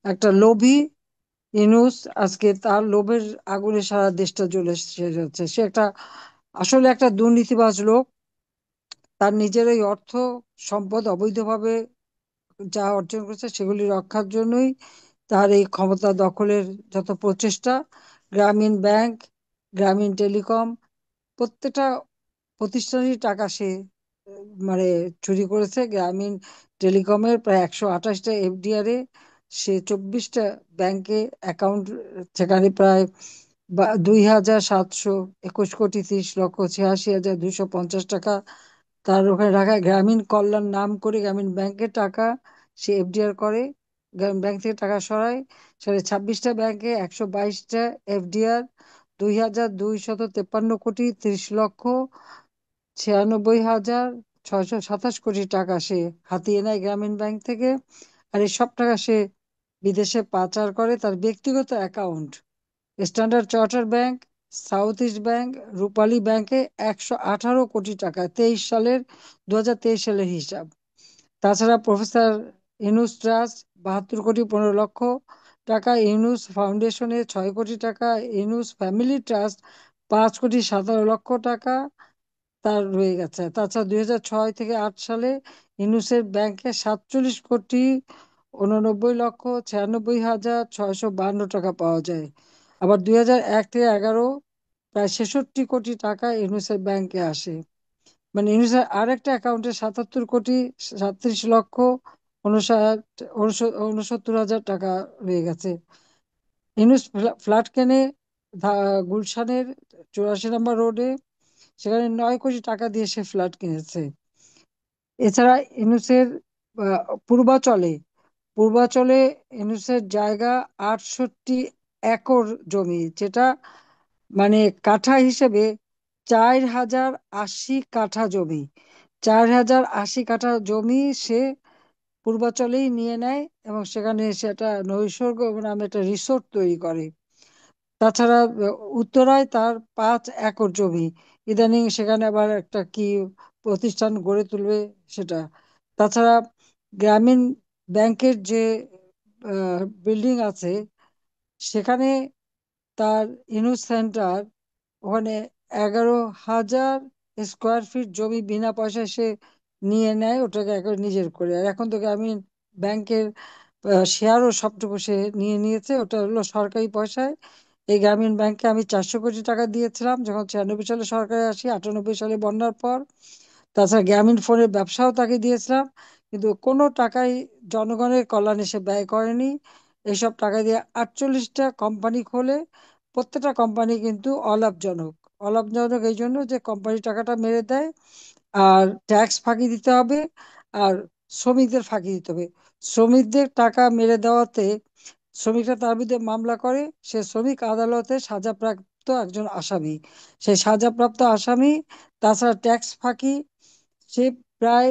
একটা লোভী ইনুস আজকে তার লোভের আগুনে সারা দেশটা জ্বলে যাচ্ছে। সে আসলে একটা দুর্নীতিবাজ লোক। তার নিজের এই অর্থ সম্পদ অবৈধভাবে যা অর্জন করেছে সেগুলি রক্ষার জন্যই তার এই ক্ষমতা দখলের যত প্রচেষ্টা। গ্রামীণ ব্যাংক, গ্রামীণ টেলিকম, প্রত্যেকটা প্রতিষ্ঠানের টাকা সে মানে চুরি করেছে। গ্রামীণ টেলিকমের প্রায় 128টা এফডিআর এ সে 24টা ব্যাংকে অ্যাকাউন্ট, সেখানে প্রায় 2,721,30,86,86,250 টাকা তার ওখানে রাখা। গ্রামীণ কল্যাণ নাম করে গ্রামীণ ব্যাংকের টাকা সে এফডিআর করে, গ্রামীণ ব্যাংক থেকে টাকা সরায়। সেখানে 26টা ব্যাংকে 122টা এফডিআর, 2,253,36,96,627 টাকা সে হাতিয়ে নেয় গ্রামীণ ব্যাংক থেকে। আর এই সব টাকা সে বিদেশে পাচার করে তার ব্যক্তিগত account Standard Charter bank, South East bank, Rupali ব্যাংকে 118 কোটি টাকা। 2023 সালের হিসাব। তাছাড়া প্রফেসর ইউনুস ট্রাস্ট 72,15,00,000 টাকা, ইউনুস ফাউন্ডেশনে 6 কোটি টাকা, ইউনুস ফ্যামিলি ট্রাস্ট 5,17,00,000 টাকা তার রয়ে গেছে। তাছাড়া 2006 থেকে 2008 সালে ইউনুসের ব্যাংকে 47,89,96,652 টাকা পাওয়া যায়। আবার 2001 থেকে 2011 প্রায় 66 কোটি টাকা ইউনুসের ব্যাংকে আসে। মানে ইউনুসের আরেকটা অ্যাকাউন্টে 77,37,59,69,70,000 টাকা রয়ে গেছে। ইউনুস ফ্ল্যাট কেনে গুলশানের 84 নম্বর রোডে, সেখানে 9 কোটি টাকা দিয়ে সে ফ্ল্যাট কিনেছে। এছাড়া ইউনুসের পূর্বাচলে পূর্বাচলে ইউনুসের জায়গা 68 একর জমি, যেটা মানে কাঠা হিসেবে 4,080 কাঠা জমি। 4,080 কাঠা জমি সে পূর্বাচলেই নিয়ে নেয় এবং সেখানে সেটা নৈসর্গ নামে একটা রিসোর্ট তৈরি করে। তাছাড়া উত্তরায় তার 5 একর জমি, ইদানিং সেখানে আবার একটা কি প্রতিষ্ঠান গড়ে তুলবে সেটা। তাছাড়া গ্রামীণ ব্যাংকের যে বিল্ডিং আছে সেখানে তার ইনুস সেন্টার, ওখানে 11,000 স্কোয়ার ফিট জমি বিনা পয়সায় সে নিয়ে নেয়, ওটাকে একবার নিজের করে। আর এখন তো গ্রামীণ ব্যাংকের শেয়ারও সবটুকু সে নিয়ে নিয়েছে, ওটা হলো সরকারি পয়সায়। এই গ্রামীণ ব্যাংকে আমি 400 কোটি টাকা দিয়েছিলাম যখন 96 সালে সরকারে আসি, 98 সালে বন্যার পর। তাছাড়া গ্রামীণ ফোনের ব্যবসাও তাকে দিয়েছিলাম, কিন্তু কোনো টাকাই জনগণের কল্যাণে সে ব্যয় করেনি। এইসব টাকা দিয়ে 48টা কোম্পানি খোলে। প্রত্যেকটা কোম্পানি কিন্তু অলাভজনক। অলাভজনক এই জন্য যে কোম্পানি টাকাটা মেরে দেয়, আর ট্যাক্স ফাঁকি দিতে হবে, আর শ্রমিকদের ফাঁকি দিতে হবে। শ্রমিকদের টাকা মেরে দেওয়াতে শ্রমিকরা তার বিরুদ্ধে মামলা করে, সে শ্রমিক আদালতে সাজাপ্রাপ্ত একজন আসামি। সেই সাজাপ্রাপ্ত আসামি। তাছাড়া ট্যাক্স ফাঁকি, সে প্রায়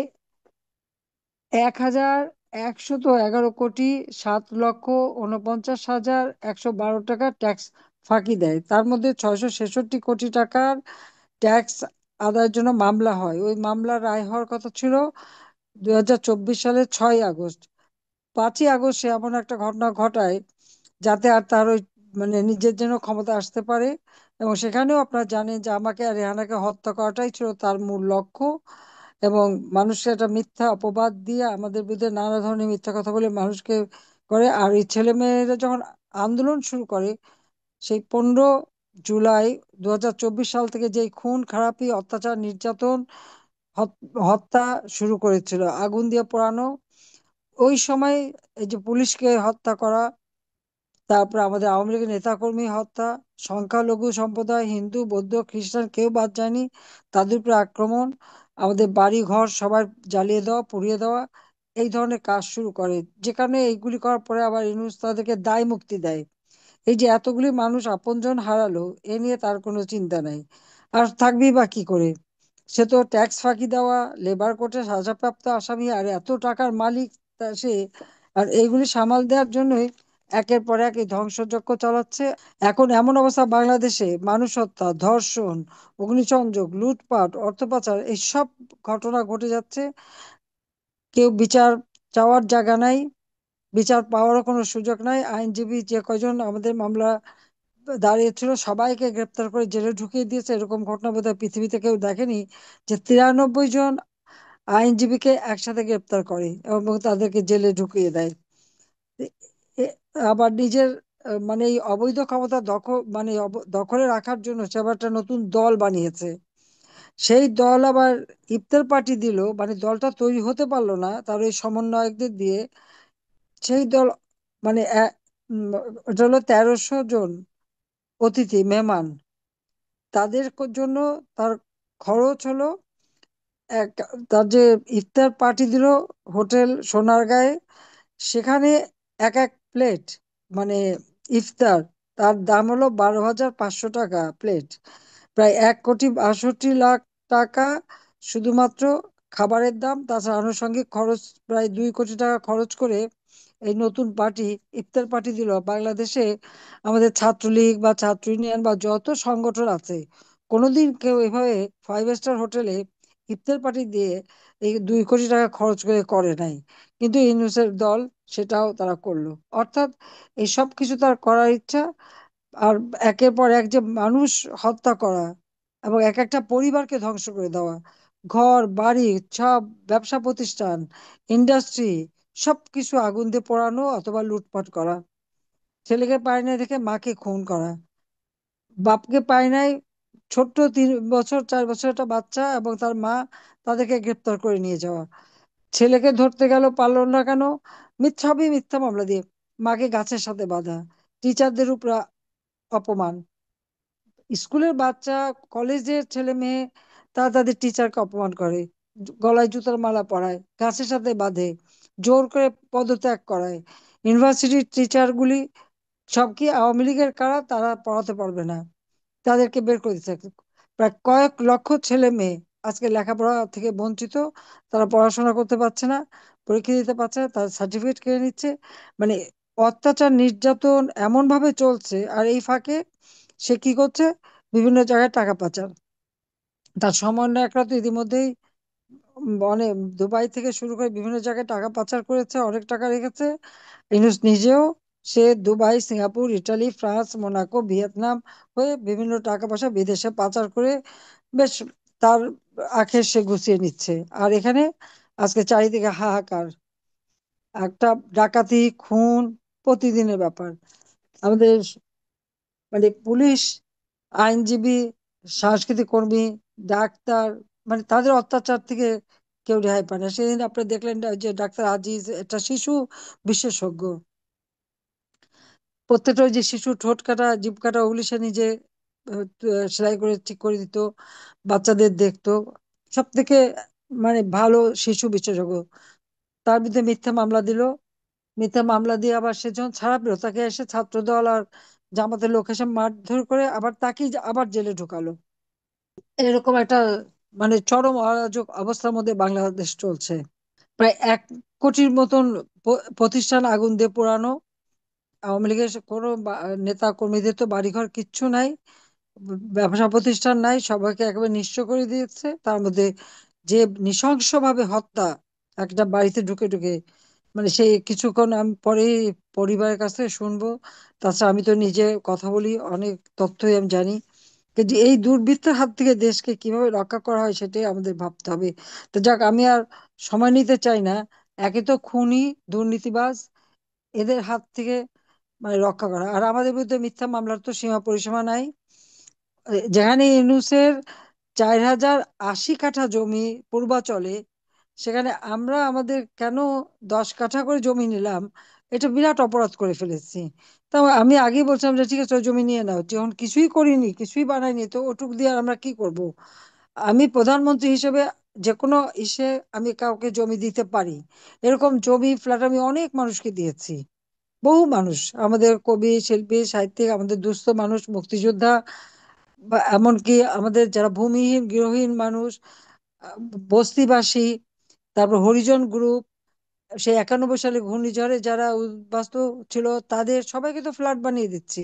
1,111,07,49,112 টাকা ট্যাক্স ফাঁকি দেয়। তার মধ্যে 666 কোটি টাকার ট্যাক্স আদায়ের জন্য মামলা হয়। ওই মামলার রায় হওয়ার কথা ছিল 2024 সালের 6ই আগস্ট। 5ই আগস্ট সে এমন একটা ঘটনা ঘটায় যাতে আর তার ওই নিজের জন্য ক্ষমতা আসতে পারে। এবং সেখানেও আপনারা জানেন যে আমাকে আর রেহানাকে হত্যা করাটাই ছিল তার মূল লক্ষ্য। এবং মানুষকে একটা মিথ্যা অপবাদ দিয়ে আমাদের বিরুদ্ধে নানা ধরনের মিথ্যা কথা বলে মানুষকে করে। আর এই ছেলে মেয়েরা যখন আন্দোলন শুরু করে, সেই 15 জুলাই 2024 সাল থেকে যেই খুন খারাপি, অত্যাচার, নির্যাতন, হত্যা শুরু করেছিল, আগুন দিয়ে পোড়ানো, ওই সময় এই যে পুলিশকে হত্যা করা, তারপর আমাদের আওয়ামী লীগের নেতাকর্মী হত্যা, সংখ্যালঘু সম্প্রদায় হিন্দু বৌদ্ধ খ্রিস্টান কেউ বাদ যায়নি, তাদের উপরে আক্রমণ, আমাদের বাড়ি ঘর সবার জ্বালিয়ে দেওয়া পুড়িয়ে দেওয়া, এই ধরনের কাজ শুরু করে। যে কারণে এইগুলি করার পরে আবার ইউনূস তাদেরকে দায় মুক্তি দেয়। এই যে এতগুলি মানুষ আপনজন হারালো, এ নিয়ে তার কোনো চিন্তা নাই। আর থাকবেই বা কি করে? সে তো ট্যাক্স ফাঁকি দেওয়া, লেবার কোর্টে সাজাপ্রাপ্ত আসামি, আর এত টাকার মালিক সে। আর এইগুলি সামাল দেওয়ার জন্যই একের পর এক এই ধ্বংসযজ্ঞ চালাচ্ছে। এখন এমন অবস্থা বাংলাদেশে, মানুষ হত্যা, ধর্ষণ, অগ্নিসংযোগ, লুটপাট, অর্থ পাচার, এইসব ঘটনা ঘটে যাচ্ছে। কেউ বিচার চাওয়ার জায়গা নাই। বিচার পাওয়ারও কোনো সুযোগ নাই। আইনজীবী যে কয়জন আমাদের মামলা দাঁড়িয়েছিল সবাইকে গ্রেপ্তার করে জেলে ঢুকিয়ে দিয়েছে। এরকম ঘটনা বোধহয় পৃথিবীতে কেউ দেখেনি যে 93 জন আইনজীবীকে একসাথে গ্রেপ্তার করে এবং তাদেরকে জেলে ঢুকিয়ে দেয়। এ- এ- আবার নিজের মানে এই অবৈধ ক্ষমতা মানে দখলে রাখার জন্য সে আবার একটা নতুন দল বানিয়েছে। সেই দল আবার ইফতার পার্টি দিল, মানে দলটা তৈরি হতে পারলো না তার ওই সমন্বয়কদের দিয়ে। সেই দল মানে ওটা হলো 1300 জন অতিথি মেহমান, তাদের জন্য তার খরচ হলো এক, তার যে ইফতার পার্টি দিল হোটেল সোনারগাঁয়ে, সেখানে এক এক প্লেট মানে ইফতার, তার দাম হলো 12,500 টাকা প্লেট। প্রায় 1,62,00,000 টাকা শুধুমাত্র খাবারের দাম। তাছাড়া আনুষঙ্গিক খরচ প্রায় 2 কোটি টাকা খরচ করে এই নতুন পার্টি ইফতার পার্টি দিল। বাংলাদেশে আমাদের ছাত্রলীগ বা ছাত্র ইউনিয়ন বা যত সংগঠন আছে, কোনোদিন কেউ এভাবে 5 স্টার হোটেলে ইফতার পার্টি দিয়ে এই 2 কোটি টাকা খরচ করে করে নাই। কিন্তু ইউনূসের দল সেটাও তারা করলো। অর্থাৎ এই সব কিছু তার করার ইচ্ছা। আর একের পর এক যে মানুষ হত্যা করা এবং এক একটা পরিবারকে ধ্বংস করে দেওয়া, ঘর বাড়ি সব, ব্যবসা প্রতিষ্ঠান, ইন্ডাস্ট্রি, সব কিছু আগুন দিয়ে পোড়ানো অথবা লুটপাট করা, ছেলেকে পায় না দেখে মাকে খুন করা, বাপকে পায় নাই, ছোট্ট 3 বছর 4 বছর একটা বাচ্চা এবং তার মা, তাদেরকে গ্রেপ্তার করে নিয়ে যাওয়া, ছেলেকে ধরতে গেল পারল না কেন, সবই মিথ্যা মামলা দিয়ে, মাকে গাছের সাথে বাঁধা, টিচারদের উপর অপমান, স্কুলের বাচ্চা, কলেজের ছেলে মেয়ে, তারা তাদের টিচারকে অপমান করে, গলায় জুতার মালা পরায়, গাছের সাথে বাঁধে, জোর করে পদত্যাগ করায়। ইউনিভার্সিটির টিচারগুলি সব কি আওয়ামী লীগের কারা, তারা পড়াতে পারবে না, তাদেরকে বের করে দিচ্ছে। প্রায় কয়েক লক্ষ ছেলে মেয়ে আজকে লেখাপড়া থেকে বঞ্চিত, তারা পড়াশোনা করতে পারছে না, পরীক্ষা দিতে পারছে না, তার সার্টিফিকেট কেড়ে নিচ্ছে। মানে অত্যাচার নির্যাতন এমন ভাবে চলছে। আর এই ফাঁকে সে কি করছে, বিভিন্ন জায়গায় টাকা পাচার। তার সমন্বয়করা তো ইতিমধ্যেই মানে দুবাই থেকে শুরু করে বিভিন্ন জায়গায় টাকা পাচার করেছে, অনেক টাকা রেখেছে। ইউনূস নিজেও সে Dubai, Singapore, Italy, France, Monaco, Vietnam হয়ে বিভিন্ন টাকা পয়সা বিদেশে পাচার করে বেশ তার আখের সে গুছিয়ে নিচ্ছে। আর এখানে আজকে চারিদিকে হাহাকার, একটা ডাকাতি, খুন প্রতিদিনের ব্যাপার। আমাদের মানে পুলিশ, আইনজীবী, সাংস্কৃতিক কর্মী, ডাক্তার, মানে তাদের অত্যাচার থেকে কেউ রেহাই পায় না। সেদিন আপনি দেখলেন যে ডাক্তার আজিজ একটা শিশু বিশেষজ্ঞ, প্রত্যেকটা ওই যে শিশু ঠোঁট কাটা, জিভ কাটা, ওগুলি সে নিজে সেলাই করে ঠিক করে দিত, বাচ্চাদের দেখতো। সব থেকে মানে ভালো শিশু বিশেষজ্ঞ, তার বিরুদ্ধে মিথ্যা মামলা দিল। মিথ্যা মামলা দিয়ে আবার সে যখন ছাড়া পেলো, তাকে এসে ছাত্রদল আর জামাতের লোক এসে মারধর করে আবার তাকেই আবার জেলে ঢুকালো। এরকম একটা মানে চরম অরাজক অবস্থার মধ্যে বাংলাদেশ চলছে। প্রায় 1 কোটির মতন প্রতিষ্ঠান আগুন দিয়ে পোড়ানো। আওয়ামী লীগের কোনো নেতা কর্মীদের তো বাড়িঘর কিচ্ছু নাই, ব্যবসা প্রতিষ্ঠান নাই, সবাইকে একেবারে নিঃস্ব করে দিয়েছে। তার মধ্যে যে নৃশংসভাবে হত্যা, একটা বাড়িতে ঢুকে ঢুকে, মানে সেই কিছুক্ষণ আমি পরে পরিবারের কাছ থেকে শুনবো। তাছাড়া আমি তো নিজে কথা বলি, অনেক তথ্যই আমি জানি। কিন্তু এই দুর্বৃত্তের হাত থেকে দেশকে কিভাবে রক্ষা করা হয় সেটাই আমাদের ভাবতে হবে। তো যাক, আমি আর সময় নিতে চাই না। একে তো খুনি, দুর্নীতিবাজ, এদের হাত থেকে মানে রক্ষা করা, আর আমাদের বিরুদ্ধে মিথ্যা মামলার তো সীমা পরিসীমা নাই। যেখানে ইউনূসের 4,080 কাঠা জমি পূর্বাচলে, সেখানে আমরা আমাদের কেন 10 কাঠা করে জমি নিলাম, এটা বিরাট অপরাধ করে ফেলেছি। তা আমি আগেই বলছিলাম যে ঠিক আছে ওই জমি নিয়ে নাও, যখন কিছুই করিনি, কিছুই বানাইনি, তো ওটুক দিয়ে আর আমরা কি করব। আমি প্রধানমন্ত্রী হিসেবে যে কোনো ইসে আমি কাউকে জমি দিতে পারি, এরকম জমি ফ্ল্যাট আমি অনেক মানুষকে দিয়েছি। বহু মানুষ, আমাদের কবি, শিল্পী, সাহিত্যিক, আমাদের দুস্থ মানুষ, মুক্তিযোদ্ধা, বা এমনকি আমাদের যারা ভূমিহীন গৃহহীন মানুষ, আহ, বস্তিবাসী, তারপর হরিজন গ্রুপ, সেই 91 সালে ঘূর্ণিঝড়ে যারা উদ্বাস্তু ছিল, তাদের সবাইকে তো ফ্ল্যাট বানিয়ে দিচ্ছি,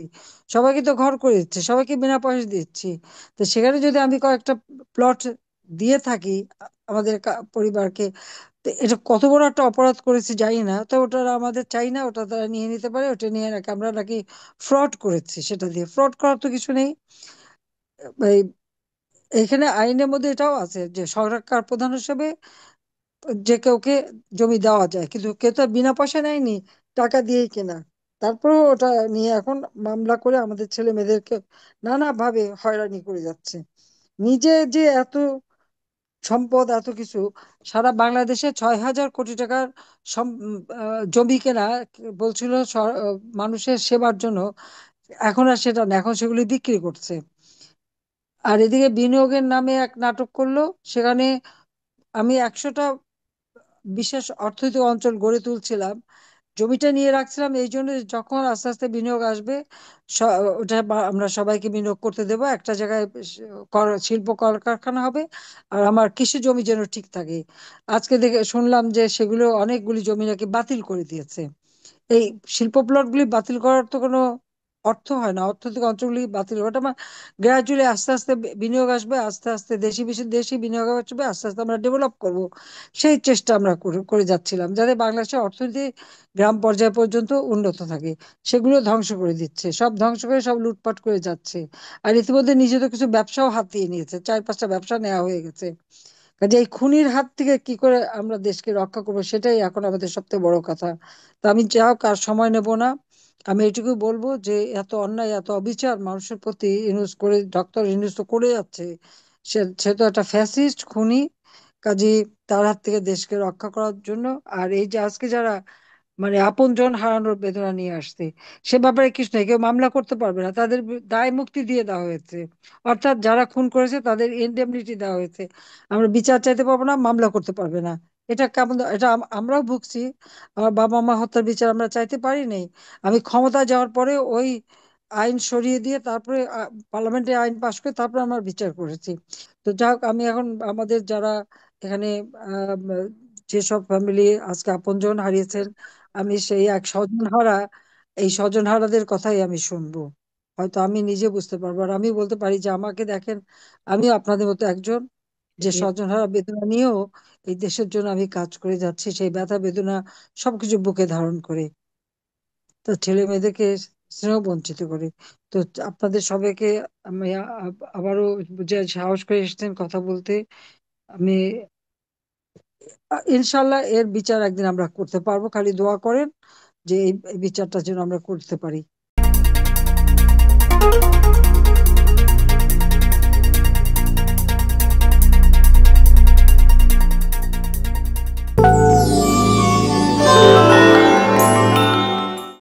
সবাইকে তো ঘর করে দিচ্ছি, সবাইকে বিনা পয়সা দিচ্ছি। তো সেখানে যদি আমি কয়েকটা প্লট দিয়ে থাকি আমাদের পরিবারকে, তো এটা কত বড় একটা অপরাধ করেছি জানি না, তো ওটা আমাদের চাই না, ওটা তারা নিয়ে নিতে পারে, ওটা নিয়ে নাকি আমরা নাকি ফ্রড করেছি, সেটা দিয়ে ফ্রড করার তো কিছু নেই। এই এখানে আইনের মধ্যে এটাও আছে যে সরকার প্রধান হিসেবে যে কাউকে জমি দেওয়া যায়, কিন্তু কেউ তো আর বিনা পয়সা নেয়নি, টাকা দিয়েই কেনা। তারপরেও ওটা নিয়ে এখন মামলা করে আমাদের ছেলে মেয়েদেরকে নানাভাবে হয়রানি করে যাচ্ছে। নিজে যে এত সম্পদ এত কিছু, সারা বাংলাদেশে 6,000 কোটি টাকার জমি কেনা বলছিল মানুষের সেবার জন্য। এখন আর সেটা না, এখন সেগুলি বিক্রি করছে। আর এদিকে বিনিয়োগের নামে এক নাটক করলো, সেখানে আমি 100টা বিশেষ অর্থনৈতিক অঞ্চল গড়ে তুলছিলাম, জমিটা নিয়ে রাখছিলাম এই জন্য যে যখন আস্তে আস্তে বিনিয়োগ আসবে ওটা আমরা সবাইকে বিনিয়োগ করতে দেবো, একটা জায়গায় শিল্প কলকারখানা হবে, আর আমার কৃষি জমি যেন ঠিক থাকে। আজকে দেখে শুনলাম যে সেগুলো অনেকগুলি জমি নাকি বাতিল করে দিয়েছে। এই শিল্প প্লটগুলি বাতিল করার তো কোনো অর্থ হয় না, অর্থনৈতিক অঞ্চলগুলি বাতিল করাটা গ্রাজুয়ালি আস্তে আস্তে বিনিয়োগ আসবে, আস্তে আস্তে দেশি বেশি দেশি বিনিয়োগ আসবে, আস্তে আস্তে আমরা ডেভেলপ করব। সেই চেষ্টা আমরা করে করে যাচ্ছিলাম যাতে বাংলাদেশের অর্থনীতি গ্রাম পর্যায় পর্যন্ত উন্নত থাকে। সেগুলো ধ্বংস করে দিচ্ছে, সব ধ্বংস করে সব লুটপাট করে যাচ্ছে। আর ইতিমধ্যে নিজেদের কিছু ব্যবসাও হাতিয়ে নিয়েছে, 4-5টা ব্যবসা নেওয়া হয়ে গেছে। কাজে এই খুনির হাত থেকে কি করে আমরা দেশকে রক্ষা করবো, সেটাই এখন আমাদের সবথেকে বড় কথা। তা আমি যাও কার সময় নেব না, আমি এটুকু বলবো যে এত অন্যায় এত অবিচার মানুষের প্রতি ইউনুস করে, ডক্টর ইউনুস তো করে যাচ্ছে। সে সে তো একটা ফ্যাসিস্ট খুনি। কাজে তার হাত থেকে দেশকে রক্ষা করার জন্য, আর এই যে আজকে যারা আপনজন হারানোর বেদনা নিয়ে আসছে, সে ব্যাপারে কিছু নেই, কেউ মামলা করতে পারবে না, তাদের দায় মুক্তি দিয়ে দেওয়া হয়েছে। অর্থাৎ যারা খুন করেছে তাদের ইনডেমনিটি দেওয়া হয়েছে। আমরা বিচার চাইতে পারবো না, মামলা করতে পারবে না। এটা কেমন, এটা আমরাও ভুগছি। আমার বাবা মা হত্যার বিচার আমরা চাইতে পারি নাই। আমি ক্ষমতা যাওয়ার পরে ওই আইন সরিয়ে দিয়ে তারপরে পার্লামেন্টে আইন পাশ করে তারপরে আমার বিচার করেছি। তো যাই হোক, আমি এখন আমাদের যারা এখানে যেসব ফ্যামিলি আজকে আপনজন হারিয়েছেন, আমি সেই এক স্বজনহারা, এই স্বজনহারাদের কথাই আমি শুনবো। হয়তো আমি নিজে বুঝতে পারবো, আর আমি বলতে পারি যে আমাকে দেখেন, আমি আপনাদের মতো একজন যে জি। স্বজনহারা বেদনা নিয়েও এই দেশের জন্য আমি কাজ করে যাচ্ছি, সেই ব্যথা বেদনা সবকিছু বুকে ধারণ করে তো ছেলে মেয়েদেরকে স্নেহ বঞ্চিত করে। তো আপনাদের সবাইকে আমি আবারও, যে সাহস করে এসেছেন কথা বলতে, আমি ইনশাল্লাহ এর বিচার একদিন আমরা করতে পারবো, খালি দোয়া করেন যে এই বিচারটা যেন আমরা করতে পারি।